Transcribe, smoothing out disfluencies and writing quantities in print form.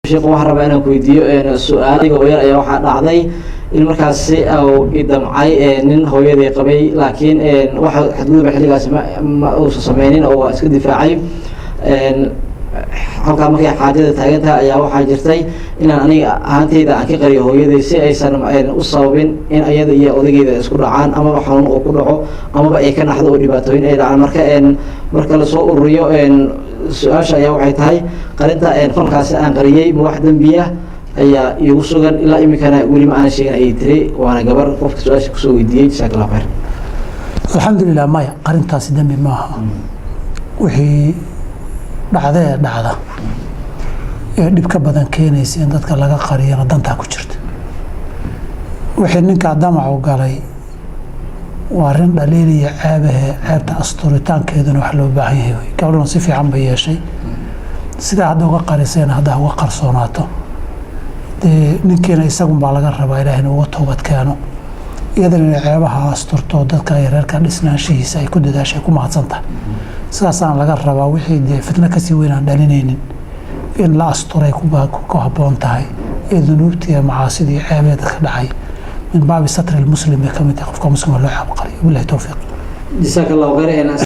sheekh waxaan rabaa inaan ku weydiiyo su'aal adiga oo yar ayaa waxaa dhacday in markaasi uu idamcay nin hooyaday qabay laakiin waxa xadgudub xilligaas ma uusan sameynin oo waa iska difaacay halka markay xaajada taagantahay ayaa waxaa jirtay inaan aniga ahaantayda aan ka qariyo hooyaday si aysan u sababin in ayada iyo odaygeeda isku dhacaan amaba xanuun uu ku dhaco amaba ay ka naxdo oo dhibaatooyin ay dhacaan marka la soo ururiyo su-aasha ayaa waxay tahay qarinta falkaasi aan qariyay ma wax dembiya ayaa iigu sugan ilaa iminkana weli ma aan sheegin ayay tiri waana gabar qofka su-aasha kusoo weydiiyey jazaaka allah khayr alxamdulilah maya qarintaasi dembi maaha wixii dhacda ee dhib ka badan keenaysa in dadka laga qariyana dantaa ku jirta wixii ninkaa damacu galay waa arrin dhaliiliya ceebta asturitaankeeduna wax loo baahan yahay gabadhuna si fiican bay yeeshay sidaa hadda uga qarisayna hadda uga qarsoonaato dee ninkiina isagunbaa laga rabaa ilaahina uga toobad keeno iyadana inay ceebaha asturto dadka yareerka dhisnaanshihiisa ay ku dadaashay ku mahadsan tahay sidaasaan laga rabaa wixii dee fitno kasii weyn aan dhalinaynin in la asturay ku habboon tahay ee dunuubtiiya macaasidii ceebee dadka dhacay من باب ستر المسلم كم تقف كمسلم ولا عبقري بالله توفيق جزاك الله خير.